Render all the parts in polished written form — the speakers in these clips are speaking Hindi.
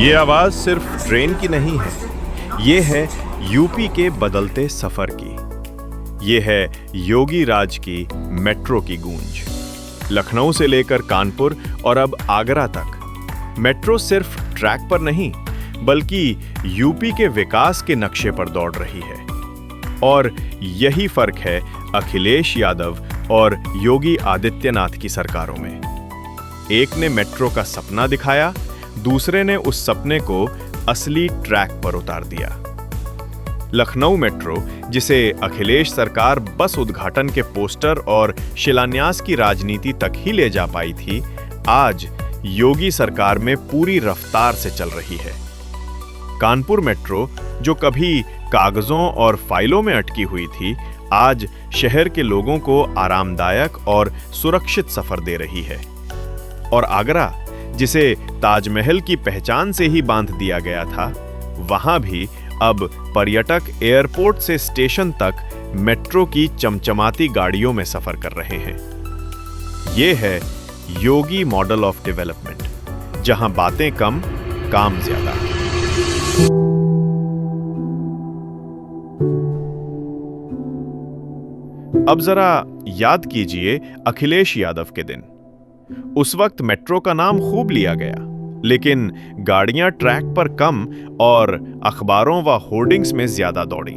ये आवाज सिर्फ ट्रेन की नहीं है, ये है यूपी के बदलते सफर की। ये है योगी राज की मेट्रो की गूंज। लखनऊ से लेकर कानपुर और अब आगरा तक मेट्रो सिर्फ ट्रैक पर नहीं बल्कि यूपी के विकास के नक्शे पर दौड़ रही है। और यही फर्क है अखिलेश यादव और योगी आदित्यनाथ की सरकारों में। एक ने मेट्रो का सपना दिखाया, दूसरे ने उस सपने को असली ट्रैक पर उतार दिया। लखनऊ मेट्रो, जिसे अखिलेश सरकार बस उद्घाटन के पोस्टर और शिलान्यास की राजनीति तक ही ले जा पाई थी, आज योगी सरकार में पूरी रफ्तार से चल रही है। कानपुर मेट्रो, जो कभी कागजों और फाइलों में अटकी हुई थी, आज शहर के लोगों को आरामदायक और सुरक्षित सफर दे रही है। और आगरा, जिसे ताजमहल की पहचान से ही बांध दिया गया था, वहां भी अब पर्यटक एयरपोर्ट से स्टेशन तक मेट्रो की चमचमाती गाड़ियों में सफर कर रहे हैं। यह है योगी मॉडल ऑफ डेवलपमेंट, जहां बातें कम, काम ज्यादा। अब जरा याद कीजिए अखिलेश यादव के दिन। उस वक्त मेट्रो का नाम खूब लिया गया, लेकिन गाड़ियां ट्रैक पर कम और अखबारों व होर्डिंग्स में ज्यादा दौड़ी।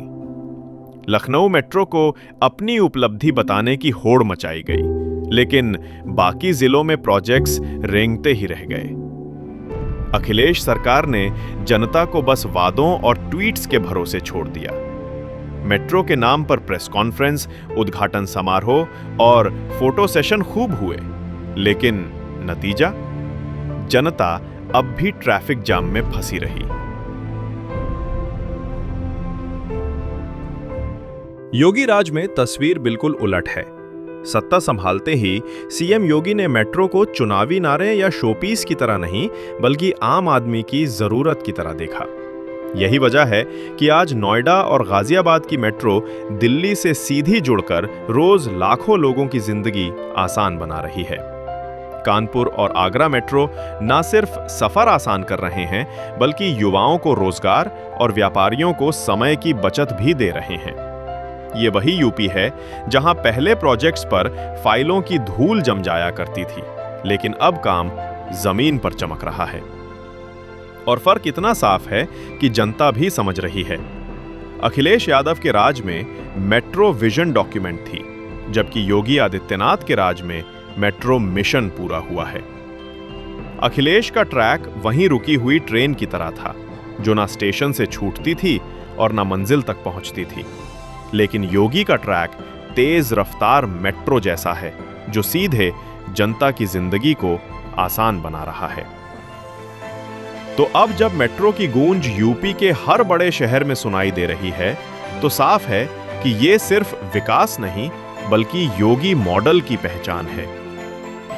लखनऊ मेट्रो को अपनी उपलब्धि बताने की होड़ मचाई गई, लेकिन बाकी जिलों में प्रोजेक्ट्स रेंगते ही रह गए। अखिलेश सरकार ने जनता को बस वादों और ट्वीट्स के भरोसे छोड़ दिया। मेट्रो के नाम पर प्रेस कॉन्फ्रेंस, उद्घाटन समारोह और फोटो सेशन खूब हुए, लेकिन नतीजा? जनता अब भी ट्रैफिक जाम में फंसी रही। योगी राज में तस्वीर बिल्कुल उलट है। सत्ता संभालते ही सीएम योगी ने मेट्रो को चुनावी नारे या शोपीस की तरह नहीं, बल्कि आम आदमी की जरूरत की तरह देखा। यही वजह है कि आज नोएडा और गाजियाबाद की मेट्रो दिल्ली से सीधी जुड़कर रोज लाखों लोगों की जिंदगी आसान बना रही है। कानपुर और आगरा मेट्रो न सिर्फ सफर आसान कर रहे हैं, बल्कि युवाओं को रोजगार और व्यापारियों को समय की बचत भी दे रहे हैं। ये वही यूपी है जहां पहले प्रोजेक्ट्स पर फाइलों की धूल जम जाया करती थी, लेकिन अब काम जमीन पर चमक रहा है। और फर्क इतना साफ है कि जनता भी समझ रही है। अखिलेश यादव के राज में मेट्रो विजन डॉक्यूमेंट थी, जबकि योगी आदित्यनाथ के राज में मेट्रो मिशन पूरा हुआ है। अखिलेश का ट्रैक वहीं रुकी हुई ट्रेन की तरह था, जो ना स्टेशन से छूटती थी और ना मंजिल तक पहुंचती थी। लेकिन योगी का ट्रैक तेज रफ्तार मेट्रो जैसा है, जो सीधे जनता की जिंदगी को आसान बना रहा है। तो अब जब मेट्रो की गूंज यूपी के हर बड़े शहर में सुनाई दे रही है, तो साफ है कि ये सिर्फ विकास नहीं, बल्कि योगी मॉडल की पहचान है।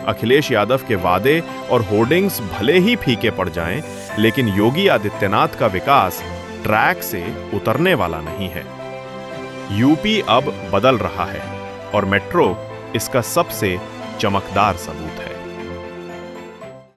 अखिलेश यादव के वादे और होर्डिंग्स भले ही फीके पड़ जाएं, लेकिन योगी आदित्यनाथ का विकास ट्रैक से उतरने वाला नहीं है। यूपी अब बदल रहा है और मेट्रो इसका सबसे चमकदार सबूत है।